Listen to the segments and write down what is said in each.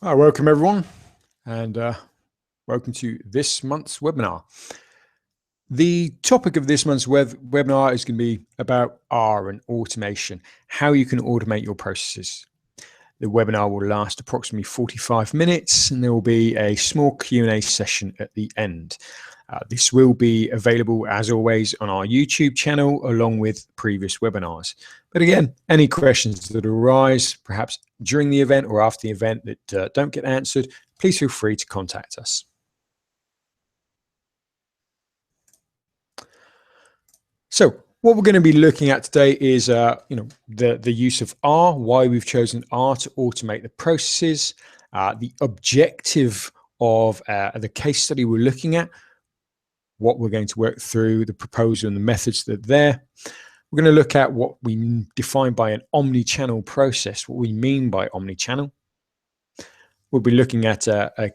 Hi, welcome everyone, and welcome to this month's webinar. The topic of this month's webinar is going to be about R and automation, how you can automate your processes. The webinar will last approximately 45 minutes, and there will be a small Q&A session at the end. This will be available, as always, on our YouTube channel, along with previous webinars. But again, any questions that arise, perhaps during the event or after the event that don't get answered, please feel free to contact us. So what we're going to be looking at today is the use of R, why we've chosen R to automate the processes, the objective of the case study we're looking at, what we're going to work through, the proposal and the methods that are there. We're going to look at what we define by an omni-channel process, what we mean by omni-channel. We'll be looking at a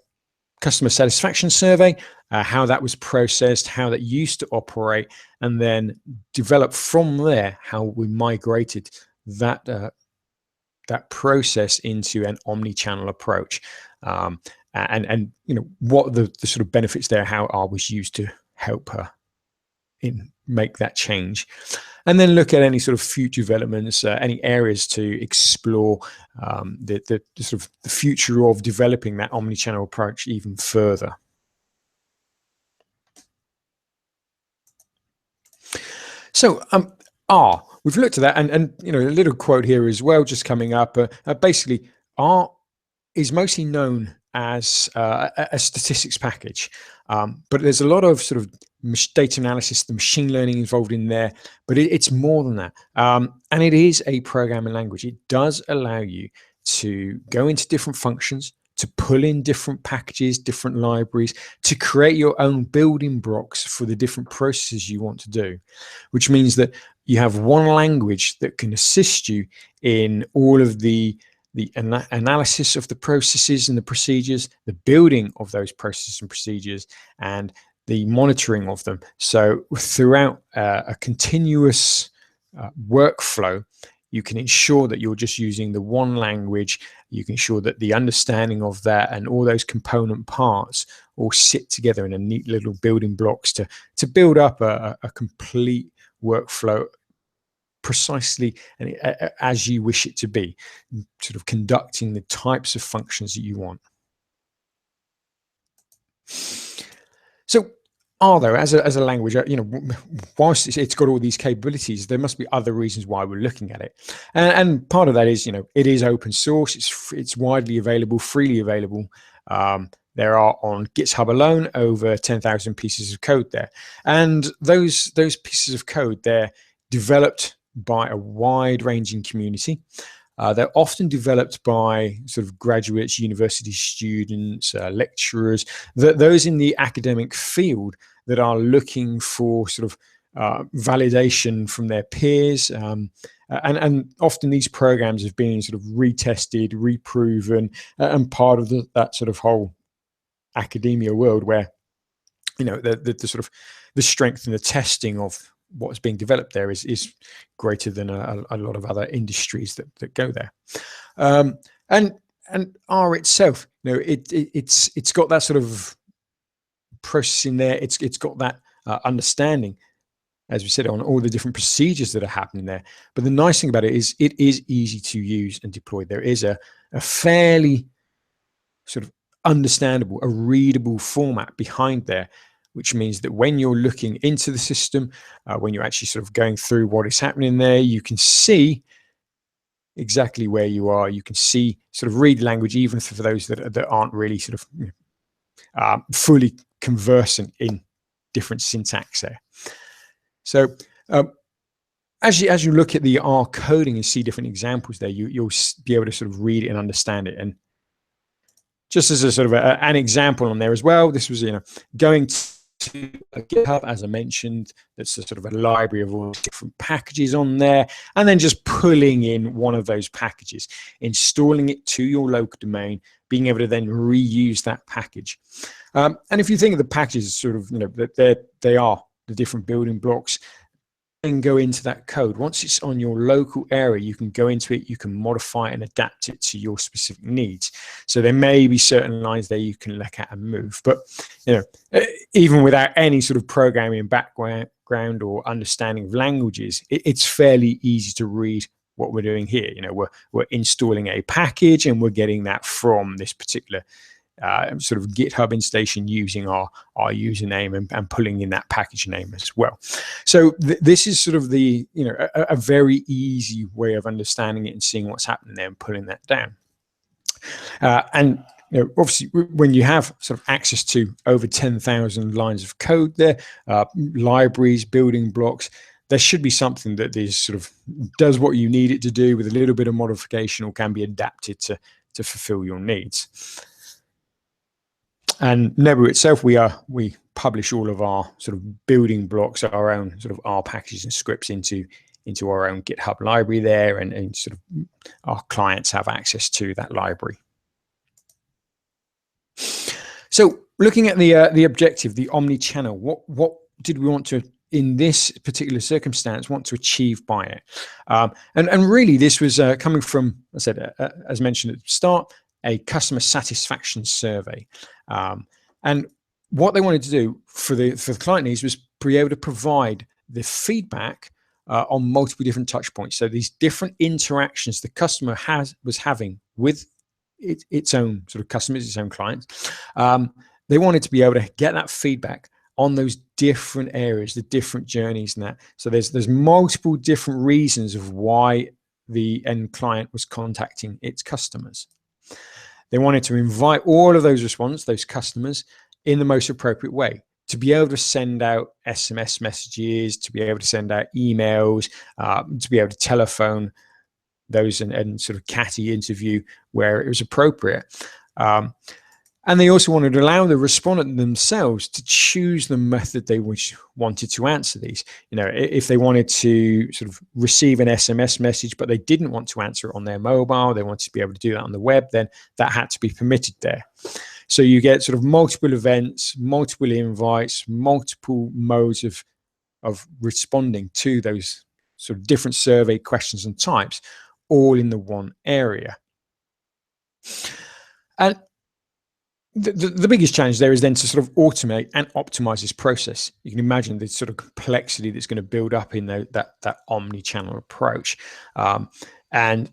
customer satisfaction survey, how that was processed, how that used to operate, and then develop from there how we migrated that that process into an omni-channel approach, and what the sort of benefits there, how R was used to help her make that change, and then look at any sort of future developments, any areas to explore, the sort of the future of developing that omni-channel approach even further. So R, we've looked at that, and a little quote here as well, just coming up. Basically, R is mostly known as a statistics package, but there's a lot of sort of data analysis, the machine learning involved in there, but it's more than that. And it is a programming language. It does allow you to go into different functions, to pull in different packages, different libraries, to create your own building blocks for the different processes you want to do, which means that you have one language that can assist you in all of the analysis of the processes and the procedures, the building of those processes and procedures, and the monitoring of them. So throughout a continuous workflow, you can ensure that you're just using the one language. You can ensure that the understanding of that and all those component parts all sit together in a neat little building blocks to build up a complete workflow precisely and as you wish it to be, sort of conducting the types of functions that you want. So R, though, as a language, whilst it's got all these capabilities, there must be other reasons why we're looking at it. And part of that is, it is open source. It's widely available, freely available. There are on GitHub alone over 10,000 pieces of code there. And those pieces of code, they're developed by a wide-ranging community. They're often developed by sort of graduates, university students, lecturers, those in the academic field that are looking for sort of validation from their peers. And often these programs have been sort of retested, reproven, and part of that sort of whole academia world where, the sort of the strength and the testing of what's being developed there is greater than a lot of other industries that go there. And R itself, it's got that sort of process in there. It's got that understanding, as we said, on all the different procedures that are happening there. But the nice thing about it is easy to use and deploy. There is a fairly sort of understandable, a readable format behind there, which means that when you're looking into the system, when you're actually sort of going through what is happening there, you can see exactly where you are. You can see, sort of read language, even for those that aren't really sort of fully conversant in different syntax there. So as you look at the R coding and see different examples there, you'll be able to sort of read it and understand it. And just as a sort of an example on there as well, this was going to a GitHub, as I mentioned, that's a sort of a library of all different packages on there, and then just pulling in one of those packages, installing it to your local domain, being able to then reuse that package. And if you think of the packages, sort of, that they are the different building blocks, and go into that code. Once it's on your local area, you can go into it, you can modify and adapt it to your specific needs. So there may be certain lines there you can look at and move. But even without any sort of programming background or understanding of languages, it's fairly easy to read what we're doing here. We're installing a package and we're getting that from this particular sort of GitHub installation using our username and pulling in that package name as well. So this is sort of a very easy way of understanding it and seeing what's happening there and pulling that down. And obviously, when you have sort of access to over 10,000 lines of code there, libraries, building blocks, there should be something that is sort of does what you need it to do with a little bit of modification, or can be adapted to fulfill your needs. And Nebu itself, we publish all of our sort of building blocks, our own sort of R packages and scripts into our own GitHub library there, and sort of our clients have access to that library. So looking at the objective, the omni-channel, what did we want to, in this particular circumstance, want to achieve by it? And really this was coming from, I said, as mentioned at the start, a customer satisfaction survey. And what they wanted to do for the client needs was be able to provide the feedback on multiple different touch points. So these different interactions the customer was having with its own sort of customers, its own clients. They wanted to be able to get that feedback on those different areas, the different journeys and that. So there's multiple different reasons of why the end client was contacting its customers. They wanted to invite all of those responses, those customers, in the most appropriate way, to be able to send out SMS messages, to be able to send out emails, to be able to telephone those and sort of catty interview where it was appropriate. And they also wanted to allow the respondent themselves to choose the method they wanted to answer these. If they wanted to sort of receive an SMS message, but they didn't want to answer it on their mobile, they wanted to be able to do that on the web, then that had to be permitted there. So you get sort of multiple events, multiple invites, multiple modes of responding to those sort of different survey questions and types, all in the one area. And the biggest challenge there is then to sort of automate and optimize this process. You can imagine the sort of complexity that's going to build up in that omni-channel approach. And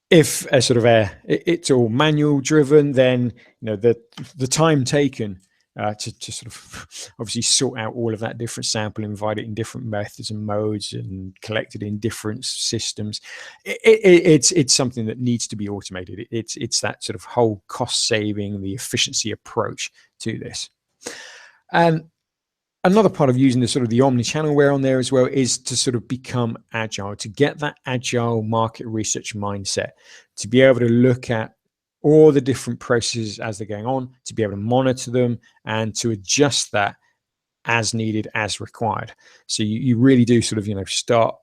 if it's all manual driven, then the time taken to sort of obviously sort out all of that different sample, invite it in different methods and modes, and collect it in different systems, it's something that needs to be automated. It's that sort of whole cost saving, the efficiency approach to this. And another part of using the sort of the omni-channel ware on there as well is to sort of become agile, to get that agile market research mindset, to be able to look at all the different processes as they're going on, to be able to monitor them and to adjust that as needed, as required. So you really do sort of, start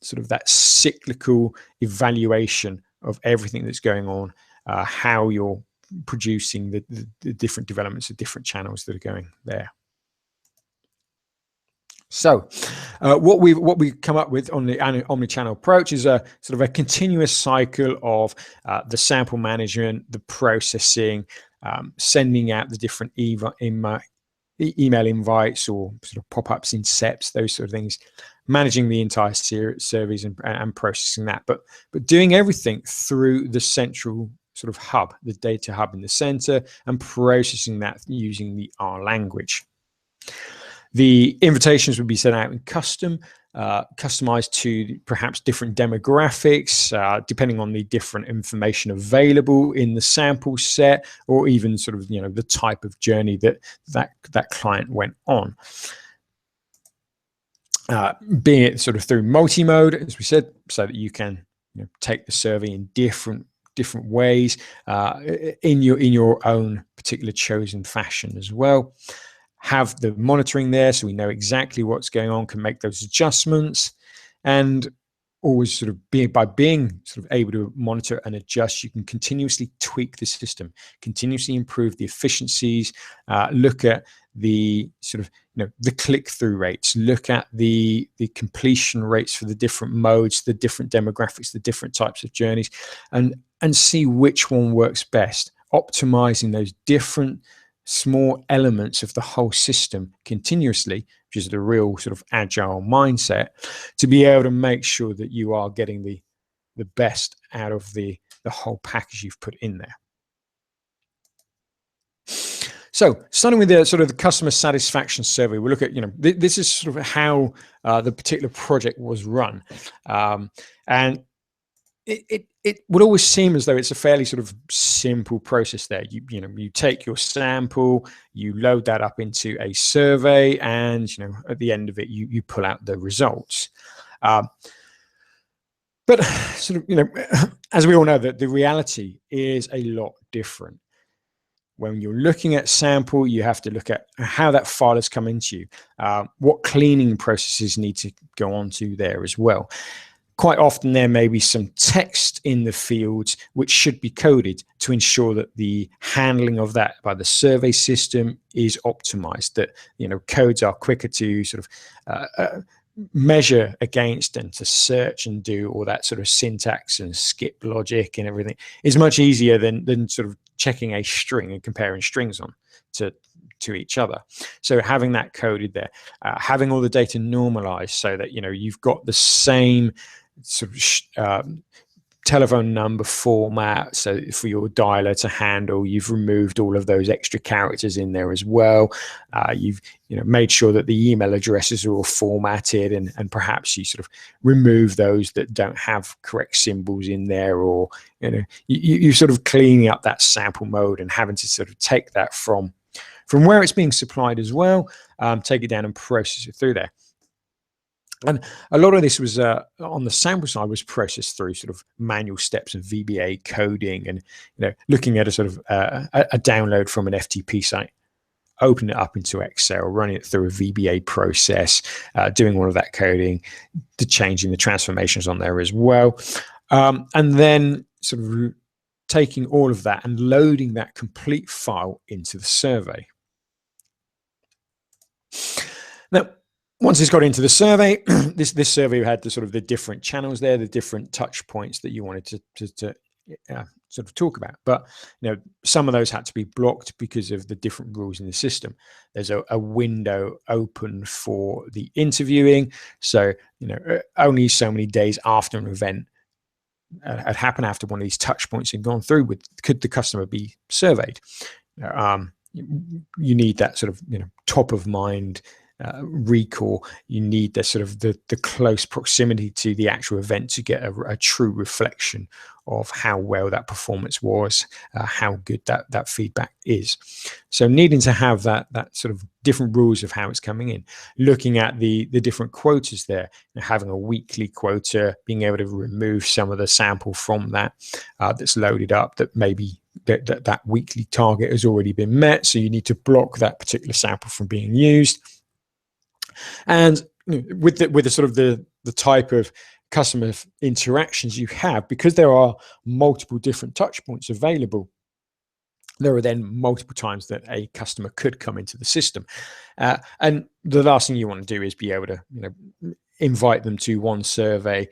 sort of that cyclical evaluation of everything that's going on, how you're producing the different developments of different channels that are going there. So what we've come up with on the omni-channel approach is a sort of a continuous cycle of the sample management, the processing, sending out the different email invites or sort of pop-ups, incepts, those sort of things, managing the entire surveys and processing that, but doing everything through the central sort of hub, the data hub in the center, and processing that using the R language. The invitations would be sent out in customized to perhaps different demographics, depending on the different information available in the sample set, or even sort of the type of journey that client went on. Being it sort of through multi-mode, as we said, so that you can take the survey in different ways in your own particular chosen fashion as well. Have the monitoring there so we know exactly what's going on, can make those adjustments, and always sort of being sort of able to monitor and adjust, you can continuously tweak the system, continuously improve the efficiencies, look at the sort of the click-through rates, look at the completion rates for the different modes, the different demographics, the different types of journeys, and see which one works best, optimizing those different small elements of the whole system continuously, which is the real sort of agile mindset, to be able to make sure that you are getting the best out of the whole package you've put in there. So starting with the sort of the customer satisfaction survey, we look at, this is sort of how the particular project was run. And it would always seem as though it's a fairly sort of simple process there. You take your sample, you load that up into a survey, and at the end of it, you pull out the results. But sort of as we all know, that the reality is a lot different. When you're looking at sample, you have to look at how that file has come into you, what cleaning processes need to go on to there as well. Quite often there may be some text in the fields which should be coded to ensure that the handling of that by the survey system is optimized, that codes are quicker to sort of measure against and to search and do all that sort of syntax and skip logic and everything is much easier than sort of checking a string and comparing strings on to each other. So having that coded there, having all the data normalized so that you've got the same sort of telephone number format, so for your dialer to handle, you've removed all of those extra characters in there as well. You've made sure that the email addresses are all formatted, and perhaps you sort of remove those that don't have correct symbols in there, or you're sort of cleaning up that sample mode and having to sort of take that from where it's being supplied as well, take it down and process it through there. And a lot of this was on the sample side was processed through sort of manual steps of VBA coding, and looking at a sort of a download from an FTP site, opening it up into Excel, running it through a VBA process, doing all of that coding, changing the transformations on there as well, and then sort of taking all of that and loading that complete file into the survey. Now, once it's got into the survey, this survey had the sort of the different channels there, the different touch points that you wanted to sort of talk about. But some of those had to be blocked because of the different rules in the system. There's a window open for the interviewing, so only so many days after an event had happened, after one of these touch points had gone through, could the customer be surveyed. You need that sort of top of mind recall. You need the sort of the close proximity to the actual event to get a true reflection of how well that performance was, how good that feedback is. So needing to have that sort of different rules of how it's coming in, looking at the different quotas there, having a weekly quota, being able to remove some of the sample from that that's loaded up, that maybe that weekly target has already been met, so you need to block that particular sample from being used. And with the sort of the type of customer interactions you have, because there are multiple different touch points available, there are then multiple times that a customer could come into the system, and the last thing you want to do is be able to invite them to one survey,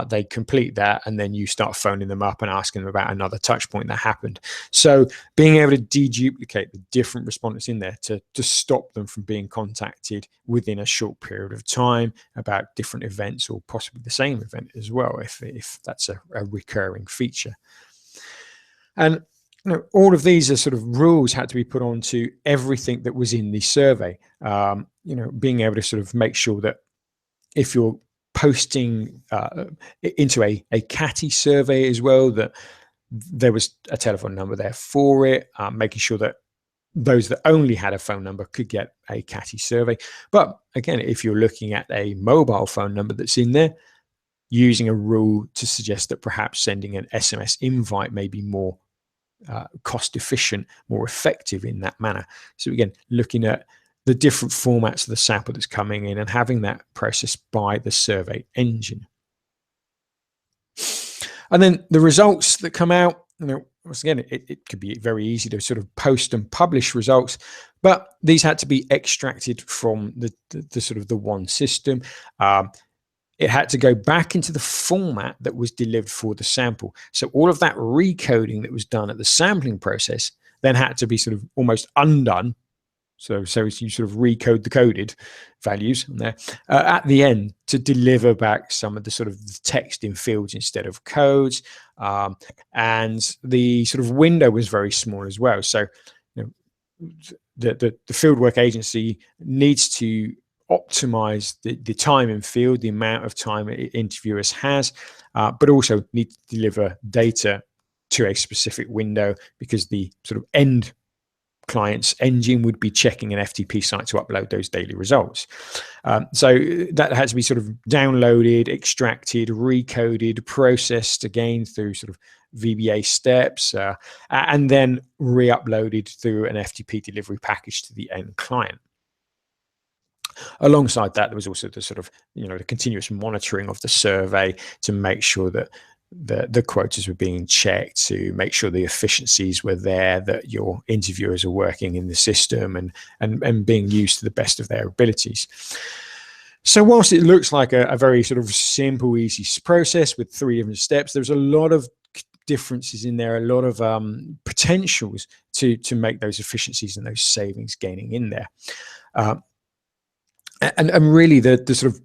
they complete that, and then you start phoning them up and asking them about another touch point that happened. So being able to deduplicate the different respondents in there to stop them from being contacted within a short period of time about different events, or possibly the same event as well, if that's a recurring feature. And all of these are sort of rules had to be put onto everything that was in the survey. Being able to sort of make sure that if you're posting into a CATI survey as well, that there was a telephone number there for it, making sure that those that only had a phone number could get a CATI survey. But again, if you're looking at a mobile phone number that's in there, using a rule to suggest that perhaps sending an SMS invite may be more cost efficient, more effective in that manner. So again, looking at the different formats of the sample that's coming in and having that processed by the survey engine. And then the results that come out, once again, it could be very easy to sort of post and publish results, but these had to be extracted from the sort of the one system. It had to go back into the format that was delivered for the sample. So all of that recoding that was done at the sampling process then had to be sort of almost undone. So you sort of recode the coded values on there at the end to deliver back some of the sort of text in fields instead of codes. And the sort of window was very small as well. So the fieldwork agency needs to optimize the time in field, the amount of time interviewers has, but also need to deliver data to a specific window, because the sort of end client's engine would be checking an FTP site to upload those daily results. So that has to be sort of downloaded, extracted, recoded, processed again through sort of VBA steps, and then re-uploaded through an FTP delivery package to the end client. Alongside that, there was also the sort of, the continuous monitoring of the survey to make sure that the quotas were being checked, to make sure the efficiencies were there, that your interviewers are working in the system and being used to the best of their abilities. So whilst it looks like a very sort of simple, easy process with 3 different steps, there's a lot of differences in there, a lot of potentials to make those efficiencies and those savings gaining in there. And really the sort of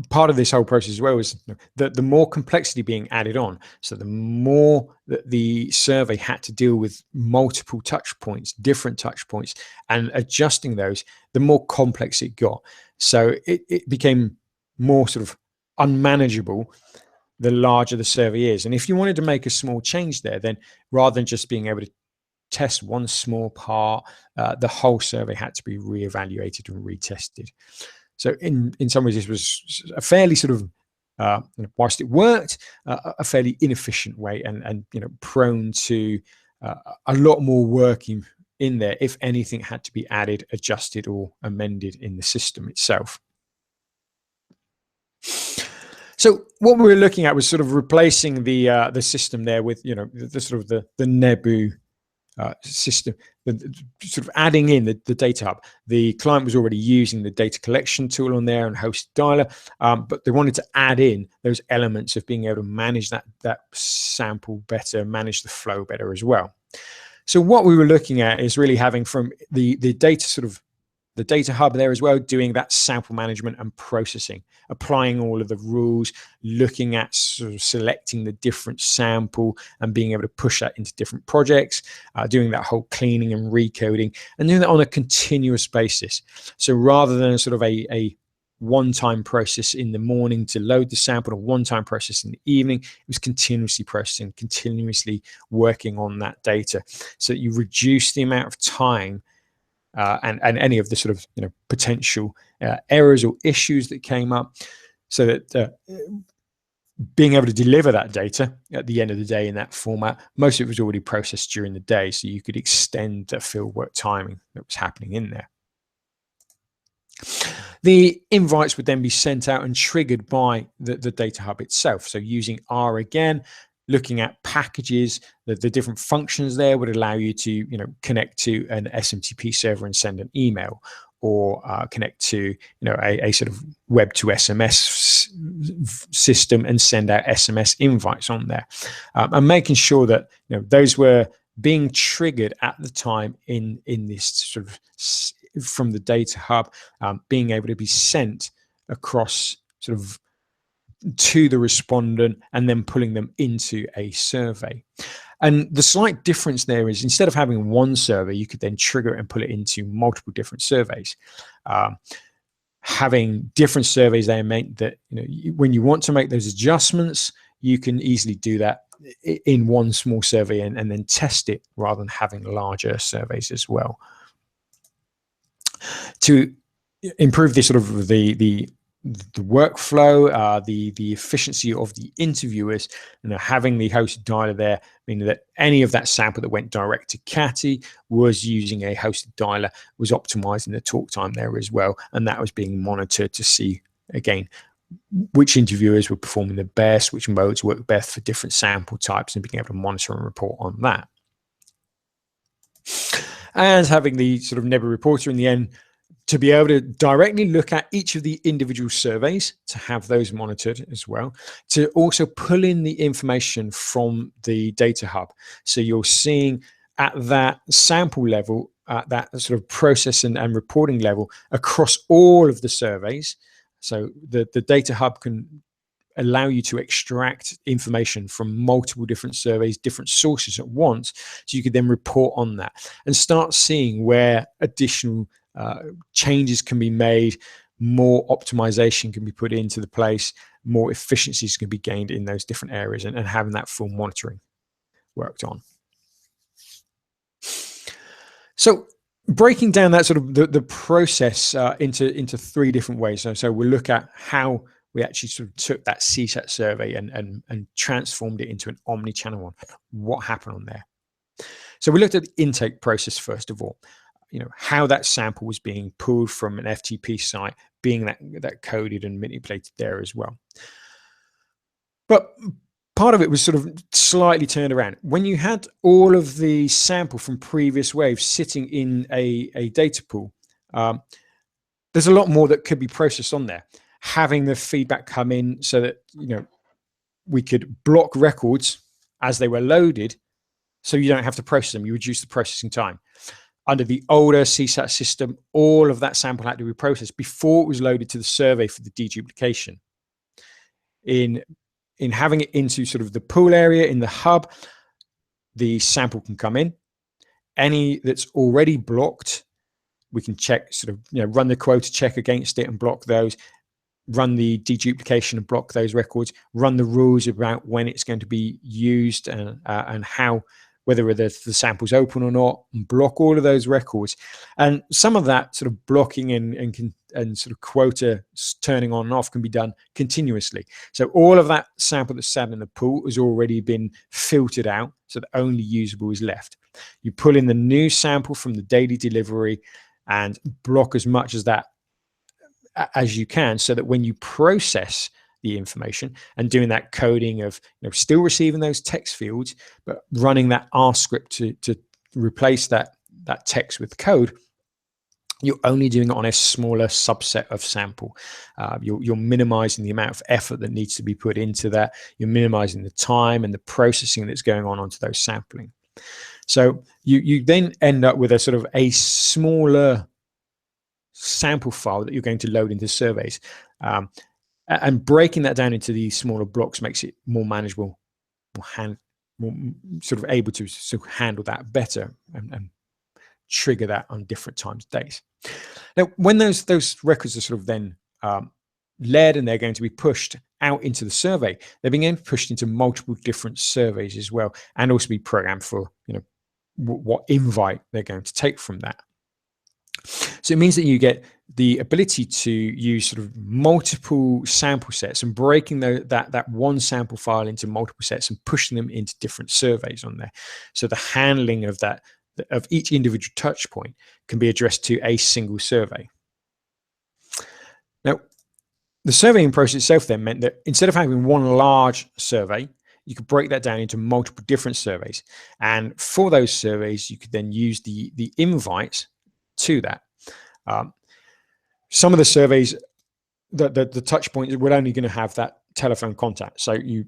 part of this whole process as well is that the more complexity being added on, so the more that the survey had to deal with multiple touch points, different touch points, and adjusting those, the more complex it got. So it became more sort of unmanageable the larger the survey is. And if you wanted to make a small change there, then rather than just being able to test one small part, the whole survey had to be reevaluated and retested. So in some ways, this was a fairly sort of, whilst it worked, a fairly inefficient way and prone to a lot more working in there if anything had to be added, adjusted, or amended in the system itself. So what we were looking at was sort of replacing the system there with the sort of the Nebu system, sort of adding in the data hub. The client was already using the data collection tool on there and host dialer, but they wanted to add in those elements of being able to manage that sample better, manage the flow better as well. So what we were looking at is really having from the data sort of the data hub there as well, doing that sample management and processing, applying all of the rules, looking at sort of selecting the different sample and being able to push that into different projects, doing that whole cleaning and recoding, and doing that on a continuous basis. So rather than sort of a one-time process in the morning to load the sample, a one-time process in the evening, it was continuously processing, continuously working on that data, so that you reduce the amount of time and any of the sort of potential errors or issues that came up, so that being able to deliver that data at the end of the day in that format, most of it was already processed during the day, so you could extend the fieldwork timing that was happening in there. The invites would then be sent out and triggered by the data hub itself. So using R again, looking at packages, the different functions there would allow you to connect to an SMTP server and send an email, or connect to a sort of web to SMS system and send out SMS invites on there, and making sure that those were being triggered at the time in this sort of from the data hub, being able to be sent across sort of to the respondent and then pulling them into a survey. And the slight difference there is, instead of having one survey, you could then trigger it and pull it into multiple different surveys. Having different surveys there meant that when you want to make those adjustments, you can easily do that in one small survey and then test it, rather than having larger surveys as well. To improve the sort of the workflow, the efficiency of the interviewers, having the hosted dialer there, meaning that any of that sample that went direct to Catty was using a hosted dialer, was optimizing the talk time there as well, and that was being monitored to see again which interviewers were performing the best, which modes work best for different sample types, and being able to monitor and report on that. And having the sort of Nebu reporter in the end to be able to directly look at each of the individual surveys, to have those monitored as well, to also pull in the information from the data hub. So you're seeing at that sample level, that sort of process and reporting level across all of the surveys. So the data hub can allow you to extract information from multiple different surveys, different sources at once, so you could then report on that and start seeing where additional changes can be made, more optimization can be put into the place, more efficiencies can be gained in those different areas, and having that full monitoring worked on. So breaking down that sort of the process into three different ways. So we'll look at how we actually sort of took that CSAT survey and transformed it into an omni-channel one. What happened on there? So we looked at the intake process first of all. How that sample was being pulled from an FTP site, being that coded and manipulated there as well. But part of it was sort of slightly turned around. When you had all of the sample from previous waves sitting in a data pool, there's a lot more that could be processed on there. Having the feedback come in so that we could block records as they were loaded, so you don't have to process them. You reduce the processing time. Under the older CSAT system, all of that sample had to be processed before it was loaded to the survey for the deduplication. In having it into sort of the pool area in the hub, the sample can come in. Any that's already blocked, we can check, sort of run the quota check against it and block those, run the deduplication and block those records, run the rules about when it's going to be used and how, whether the sample's open or not, and block all of those records. And some of that sort of blocking and sort of quota turning on and off can be done continuously. So all of that sample that's sat in the pool has already been filtered out, so that only usable is left. You pull in the new sample from the daily delivery and block as much as that as you can, so that when you process the information and doing that coding of still receiving those text fields, but running that R script to replace that text with code, you're only doing it on a smaller subset of sample. You're minimizing the amount of effort that needs to be put into that. You're minimizing the time and the processing that's going on onto those sampling. So you then end up with a sort of a smaller sample file that you're going to load into surveys. And breaking that down into these smaller blocks makes it more manageable, more sort of able to sort of handle that better and trigger that on different times of days. Now, when those records are sort of then led and they're going to be pushed out into the survey, they're being pushed into multiple different surveys as well, and also be programmed for what invite they're going to take from that. So it means that you get the ability to use sort of multiple sample sets and breaking that one sample file into multiple sets and pushing them into different surveys on there. So the handling of that, of each individual touch point, can be addressed to a single survey. Now, the surveying process itself then meant that instead of having one large survey, you could break that down into multiple different surveys. And for those surveys, you could then use the invites to that. Some of the surveys, the touch points, we're only going to have that telephone contact. So you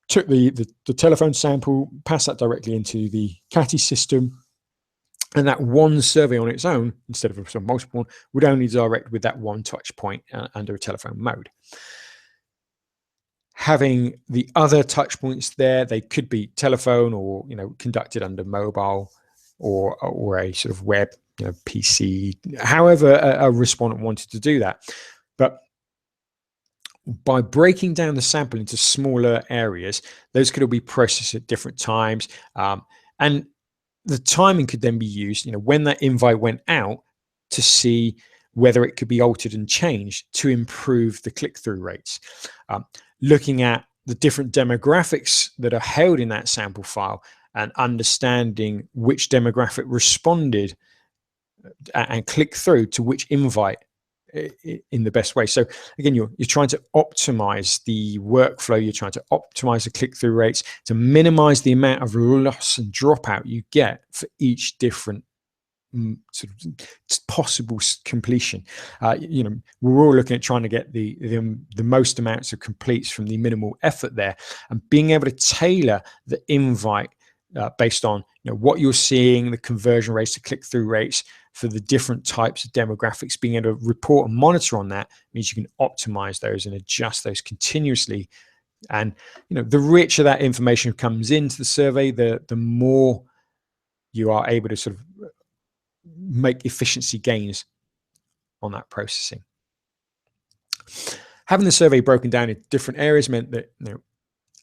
took the telephone sample, passed that directly into the CATI system, and that one survey on its own, instead of a multiple one, would only direct with that one touch point under a telephone mode. Having the other touch points there, they could be telephone or conducted under mobile or a sort of web PC, however a respondent wanted to do that. But by breaking down the sample into smaller areas, those could all be processed at different times, and the timing could then be used when that invite went out to see whether it could be altered and changed to improve the click-through rates. Looking at the different demographics that are held in that sample file and understanding which demographic responded and click through to which invite in the best way. So again, you're trying to optimize the workflow, you're trying to optimize the click-through rates to minimize the amount of loss and dropout you get for each different sort of possible completion. We're all looking at trying to get the most amounts of completes from the minimal effort there, and being able to tailor the invite based on what you're seeing, the conversion rates, the click-through rates for the different types of demographics. Being able to report and monitor on that means you can optimize those and adjust those continuously. And the richer that information comes into the survey, the more you are able to sort of make efficiency gains on that processing. Having the survey broken down in different areas meant that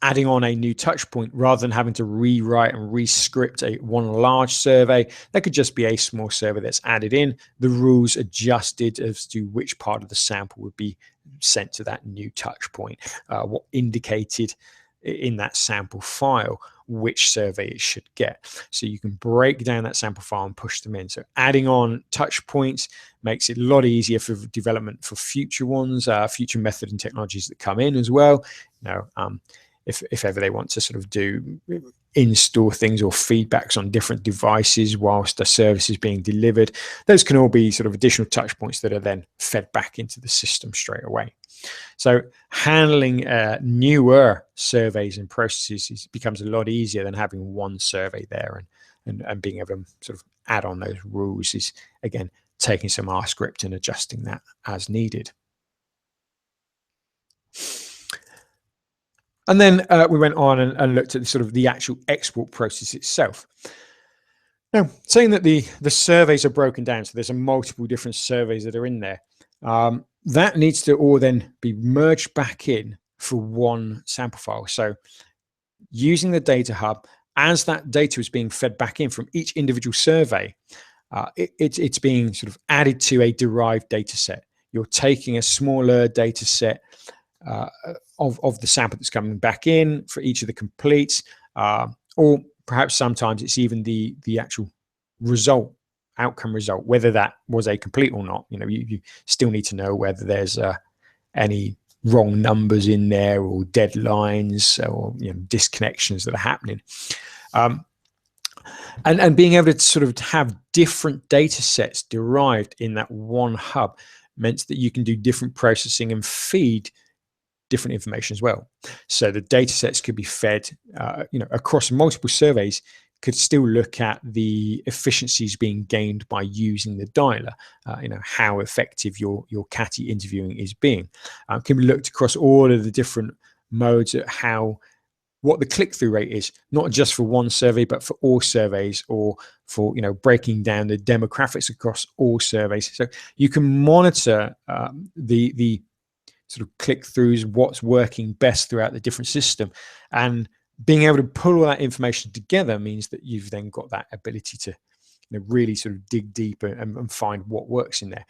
adding on a new touch point rather than having to rewrite and rescript one large survey, that could just be a small survey that's added in, the rules adjusted as to which part of the sample would be sent to that new touch point, what indicated in that sample file which survey it should get. So you can break down that sample file and push them in. So adding on touch points makes it a lot easier for development for future ones, future method and technologies that come in as well. If ever they want to sort of do in-store things or feedbacks on different devices whilst the service is being delivered, those can all be sort of additional touch points that are then fed back into the system straight away. So handling newer surveys and processes becomes a lot easier than having one survey there, and being able to sort of add on those rules is, again, taking some R script and adjusting that as needed. And then we went on and looked at sort of the actual export process itself. Now, saying that the surveys are broken down, so there's multiple different surveys that are in there, that needs to all then be merged back in for one sample file. So using the data hub, as that data is being fed back in from each individual survey, it's being sort of added to a derived data set. You're taking a smaller data set of the sample that's coming back in for each of the completes, or perhaps sometimes it's even the actual outcome result, whether that was a complete or not. You still need to know whether there's any wrong numbers in there or deadlines or disconnections that are happening. And being able to sort of have different data sets derived in that one hub meant that you can do different processing and feed different information as well. So the data sets could be fed, across multiple surveys, could still look at the efficiencies being gained by using the dialer, how effective your CATI interviewing is being. Can be looked across all of the different modes at what the click-through rate is, not just for one survey, but for all surveys, or for breaking down the demographics across all surveys. So you can monitor the sort of click-throughs, what's working best throughout the different system, and being able to pull all that information together means that you've then got that ability to really sort of dig deep and find what works in there.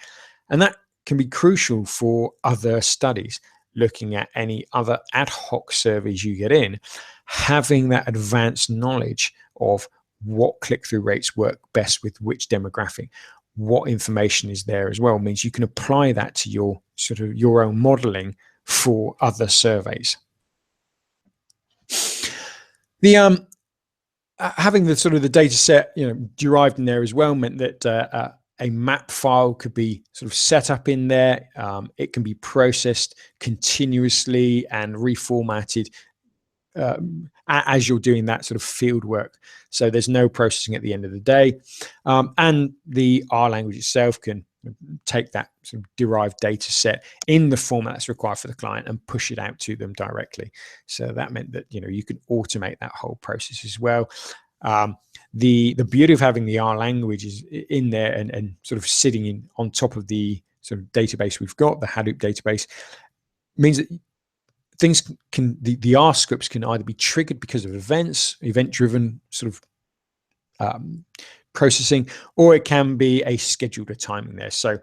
And that can be crucial for other studies, looking at any other ad hoc surveys you get in. Having that advanced knowledge of what click-through rates work best with which demographic, what information is there as well, means you can apply that to your own modeling for other surveys. The having the sort of the data set derived in there as well meant that a map file could be sort of set up in there. It can be processed continuously and reformatted as you're doing that sort of field work. So there's no processing at the end of the day. And the R language itself can take that sort of derived data set in the format that's required for the client and push it out to them directly. So that meant that you can automate that whole process as well. The beauty of having the R language is in there and sort of sitting on top of the sort of database we've got, the Hadoop database, means that things can, the R scripts can either be triggered because of event-driven sort of processing, or it can be a scheduled timing there. So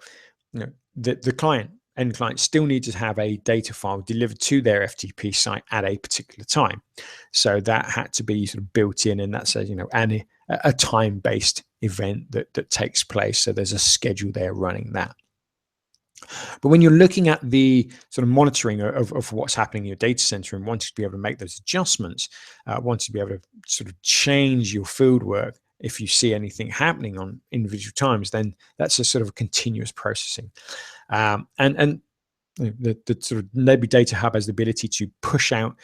the end client still needs to have a data file delivered to their FTP site at a particular time. So that had to be sort of built in, and that's a time-based event that takes place. So there's a schedule there running that. But when you're looking at the sort of monitoring of what's happening in your data center and wanting to be able to make those adjustments, wanting to be able to sort of change your field work, if you see anything happening on individual times, then that's a sort of continuous processing. And the sort of Nebu Data Hub has the ability to push out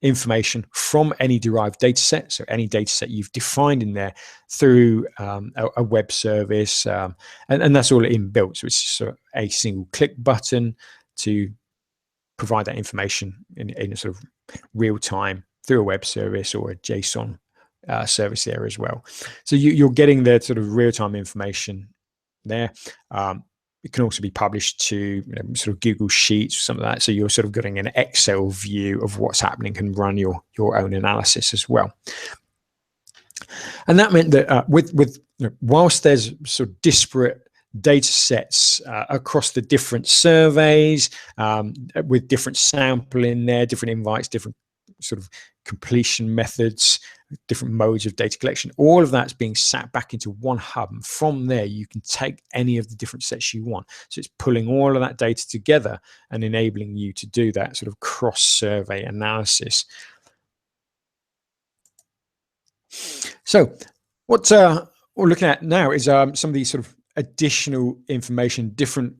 information from any derived data set, so any data set you've defined in there, through a web service, and that's all inbuilt. So it's just sort of a single click button to provide that information in a sort of real time through a web service or a JSON service there as well. So you're getting the sort of real time information there. It can also be published to sort of Google Sheets or something like that. So you're sort of getting an Excel view of what's happening and run your own analysis as well. And that meant that whilst there's sort of disparate data sets across the different surveys, with different sample in there, different invites, different sort of completion methods, different modes of data collection, all of that's being sat back into one hub. And from there, you can take any of the different sets you want. So it's pulling all of that data together and enabling you to do that sort of cross-survey analysis. So what we're looking at now is some of these sort of additional information, different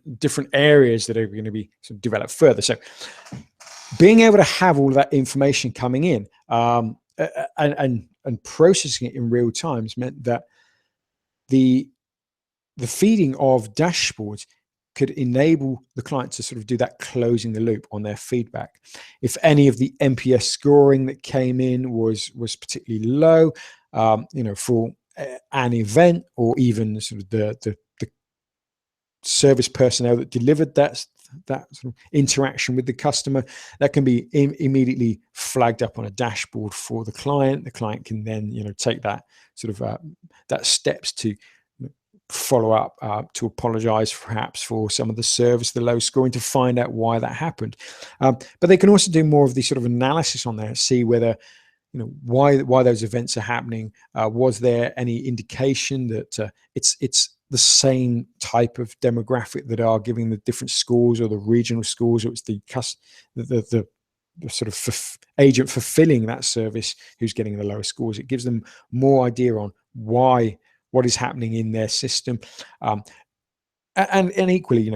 areas that are going to be sort of developed further. So being able to have all of that information coming in and processing it in real time meant that the feeding of dashboards could enable the client to sort of do that closing the loop on their feedback. If any of the NPS scoring that came in was particularly low, for an event, or even sort of the service personnel that delivered that sort of interaction with the customer, that can be immediately flagged up on a dashboard for the client. The client can then take that sort of that steps to follow up, to apologize perhaps for some of the service, the low scoring, to find out why that happened. But they can also do more of the sort of analysis on there, see whether why those events are happening. Was there any indication that it's the same type of demographic that are giving the different schools, or the regional schools, or it's the sort of agent fulfilling that service who's getting the lowest scores? It gives them more idea on what is happening in their system, and equally,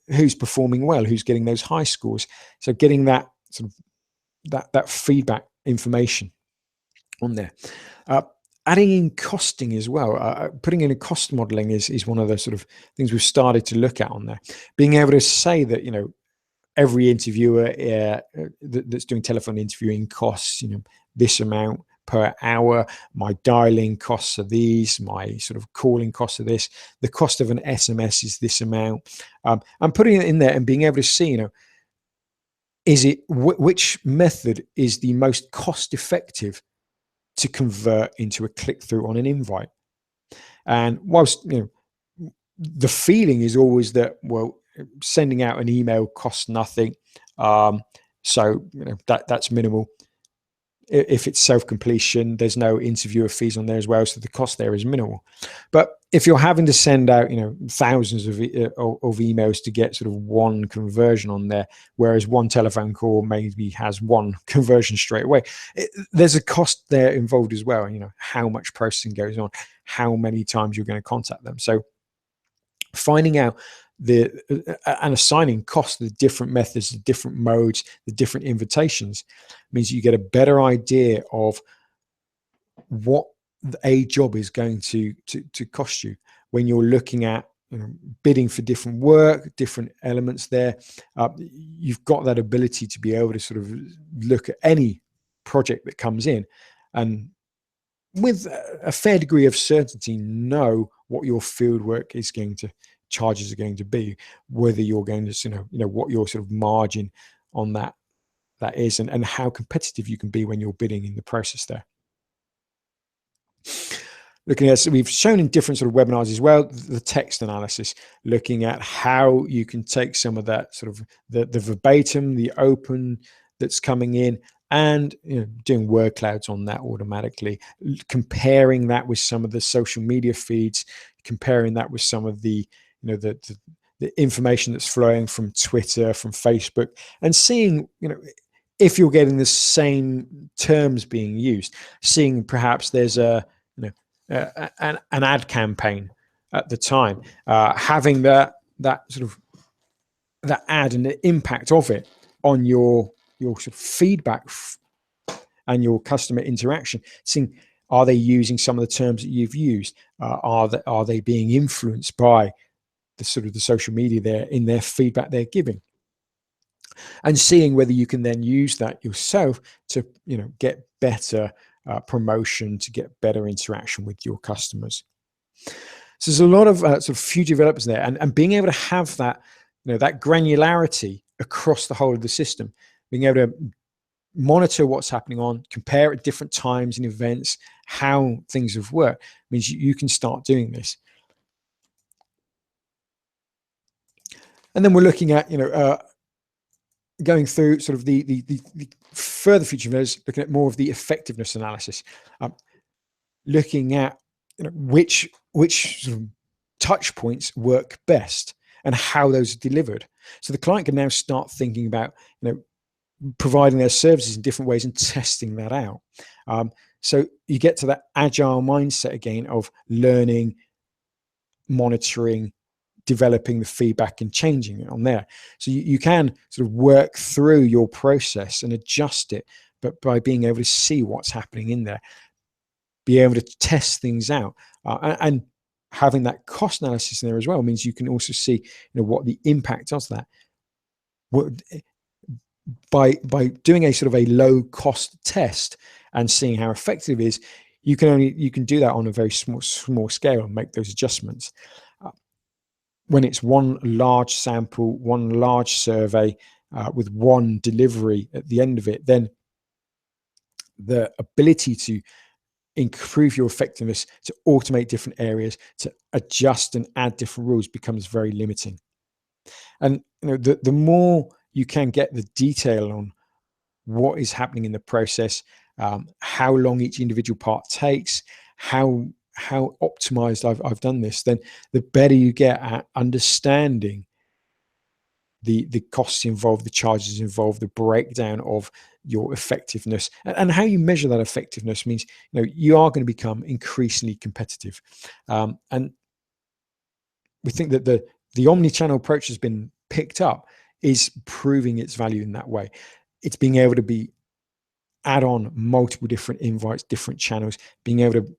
who's performing well, who's getting those high scores. So getting that sort of that feedback information on there. Adding in costing as well, putting in a cost modeling is one of the sort of things we've started to look at on there. Being able to say that every interviewer that's doing telephone interviewing costs this amount per hour, my dialing costs are these, my sort of calling costs are this, the cost of an SMS is this amount. I'm putting it in there and being able to see is it which method is the most cost effective to convert into a click-through on an invite. And whilst the feeling is always that, well, sending out an email costs nothing, so that's minimal. If it's self-completion, there's no interviewer fees on there as well, so the cost there is minimal. But if you're having to send out thousands of emails to get sort of one conversion on there, whereas one telephone call maybe has one conversion straight away, there's a cost there involved as well. How much processing goes on, how many times you're going to contact them. So finding out and assigning costs to the different methods, the different modes, the different invitations, means you get a better idea of what a job is going to cost you when you're looking at bidding for different work, different elements there. You've got that ability to be able to sort of look at any project that comes in, and with a fair degree of certainty know what your field work is going to, charges are going to be, whether you're going to what your sort of margin on that is, and how competitive you can be when you're bidding in the process there. Looking at, so we've shown in different sort of webinars as well, the text analysis, looking at how you can take some of that sort of the verbatim, the open that's coming in, and doing word clouds on that automatically, comparing that with some of the social media feeds, comparing that with some of the the the information that's flowing from Twitter, from Facebook, and seeing, if you're getting the same terms being used, seeing perhaps there's an ad campaign at the time, having that sort of that ad and the impact of it on your sort of feedback and your customer interaction, seeing, are they using some of the terms that you've used? Are they being influenced by the sort of the social media there in their feedback they're giving? And seeing whether you can then use that yourself to, get better promotion, to get better interaction with your customers. So there's a lot of sort of future developers there, and being able to have that, that granularity across the whole of the system, being able to monitor what's happening on, compare at different times and events, how things have worked, means you can start doing this. And then we're looking at, going through sort of the further future developers, looking at more of the effectiveness analysis, looking at which sort of touch points work best and how those are delivered. So the client can now start thinking about, providing their services in different ways and testing that out. So you get to that agile mindset again of learning, monitoring, developing the feedback and changing it on there. So you can sort of work through your process and adjust it, but by being able to see what's happening in there, be able to test things out, and having that cost analysis in there as well means you can also see, what the impact of that. By doing a sort of a low cost test and seeing how effective it is, you can do that on a very small scale and make those adjustments. When it's one large sample, one large survey with one delivery at the end of it, then the ability to improve your effectiveness, to automate different areas, to adjust and add different rules becomes very limiting. And the more you can get the detail on what is happening in the process, how long each individual part takes, how optimized I've done this, then the better you get at understanding the costs involved, the charges involved, the breakdown of your effectiveness, and how you measure that effectiveness means you are going to become increasingly competitive. And we think that the omni-channel approach has been picked up is proving its value in that way. It's being able to add on multiple different invites, different channels, being able to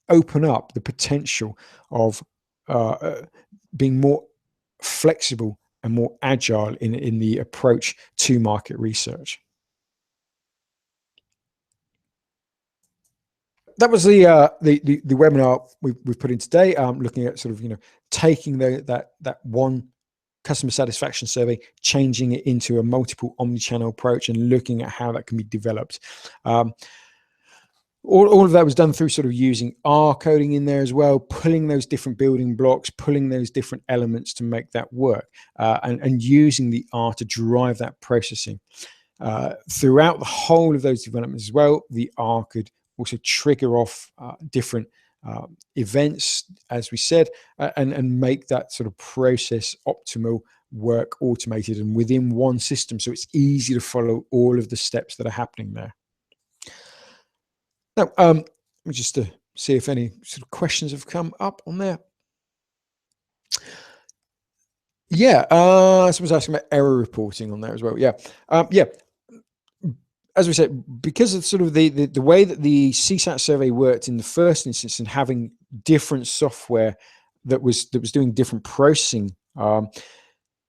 open up the potential of being more flexible and more agile in the approach to market research. That was the webinar we've put in today, looking at sort of taking that one customer satisfaction survey, changing it into a multiple omni-channel approach and looking at how that can be developed. All of that was done through sort of using R coding in there as well, pulling those different building blocks, pulling those different elements to make that work, and using the R to drive that processing. Throughout the whole of those developments as well, the R could also trigger off different events, as we said, and make that sort of process optimal, work automated and within one system, so it's easy to follow all of the steps that are happening there. Now, let me just see if any sort of questions have come up on there. Yeah, someone's asking about error reporting on there as well. Yeah, yeah. As we said, because of sort of the way that the CSAT survey worked in the first instance and having different software that was doing different processing,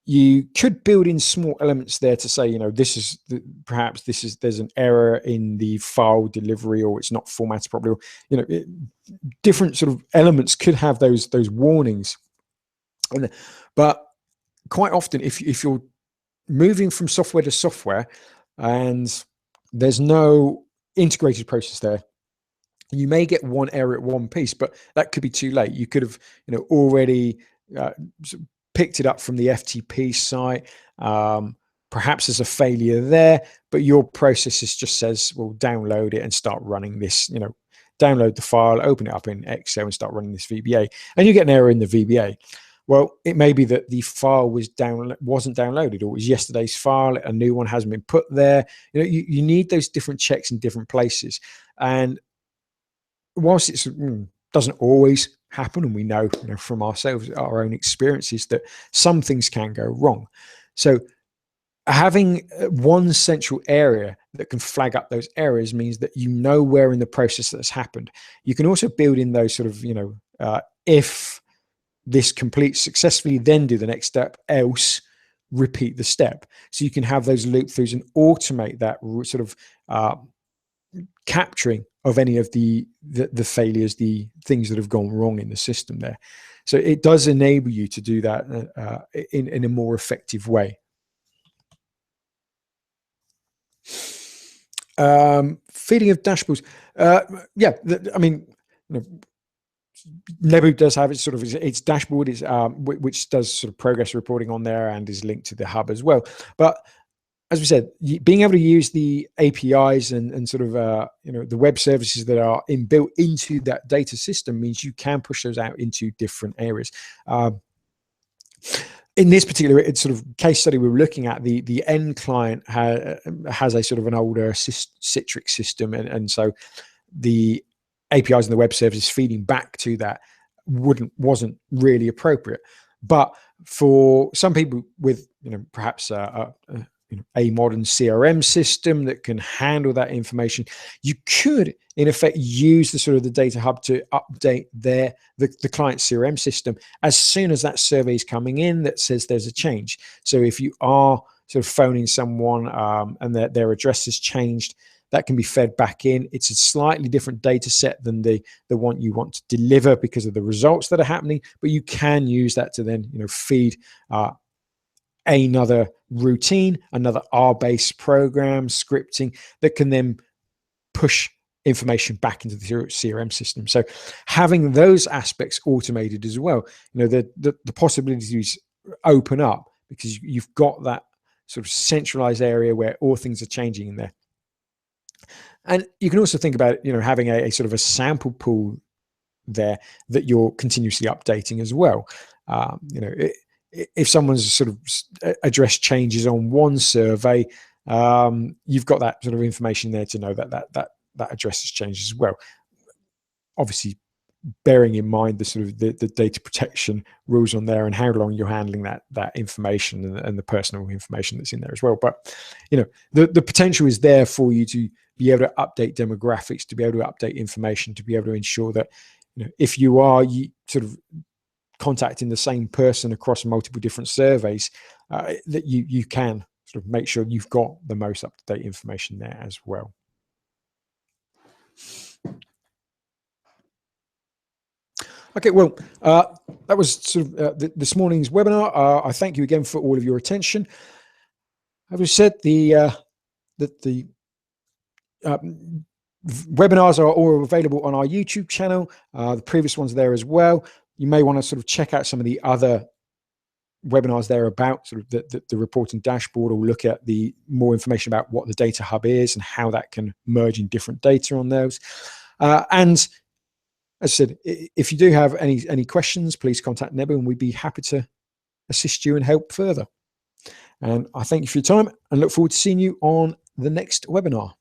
you could build in small elements there to say, there's an error in the file delivery, or it's not formatted properly. Different sort of elements could have those warnings. But quite often, if you're moving from software to software and there's no integrated process there, you may get one error at one piece, but that could be too late. You could have already picked it up from the FTP site. Perhaps there's a failure there, but your process just says, well, download it and start running this, download the file, open it up in Excel and start running this VBA, and you get an error in the VBA. Well, it may be that the file wasn't downloaded, or it was yesterday's file, a new one hasn't been put there. You need those different checks in different places. And whilst it doesn't always happen, and we know, from ourselves, our own experiences, that some things can go wrong. So having one central area that can flag up those errors means that where in the process that's happened. You can also build in those sort of, if this completes successfully, then do the next step, else repeat the step. So you can have those loop throughs and automate that sort of capturing of any of the failures, the things that have gone wrong in the system there. So it does enable you to do that in a more effective way. Feeding of dashboards. Nebu does have its dashboard, which does sort of progress reporting on there and is linked to the hub as well. But as we said, being able to use the APIs and sort of the web services that are inbuilt into that data system means you can push those out into different areas. In this particular sort of case study we were looking at, the end client has a sort of an older Citrix system, and so the APIs and the web services feeding back to that wasn't really appropriate. But for some people with perhaps a modern CRM system that can handle that information, you could in effect use the sort of the data hub to update the client CRM system as soon as that survey is coming in that says there's a change. So if you are sort of phoning someone and their address has changed, that can be fed back in. It's a slightly different data set than the one you want to deliver because of the results that are happening, but you can use that to then feed another routine, another R-based program scripting that can then push information back into the CRM system. So having those aspects automated as well, the possibilities open up because you've got that sort of centralized area where all things are changing in there. And you can also think about, having a sort of a sample pool there that you're continuously updating as well. If someone's sort of address changes on one survey, you've got that sort of information there to know that address has changed as well. Obviously, bearing in mind the sort of the data protection rules on there and how long you're handling that information and the personal information that's in there as well. But the potential is there for you to be able to update demographics, to be able to update information, to be able to ensure that if you are sort of contacting the same person across multiple different surveys, that you can sort of make sure you've got the most up-to-date information there as well. Okay, well, that was sort of this morning's webinar. I thank you again for all of your attention. As we said, the webinars are all available on our YouTube channel. The previous ones are there as well. You may want to sort of check out some of the other webinars there about sort of the reporting dashboard, or look at the more information about what the data hub is and how that can merge in different data on those. And as I said, if you do have any questions, please contact Nebu and we'd be happy to assist you and help further. And I thank you for your time and look forward to seeing you on the next webinar.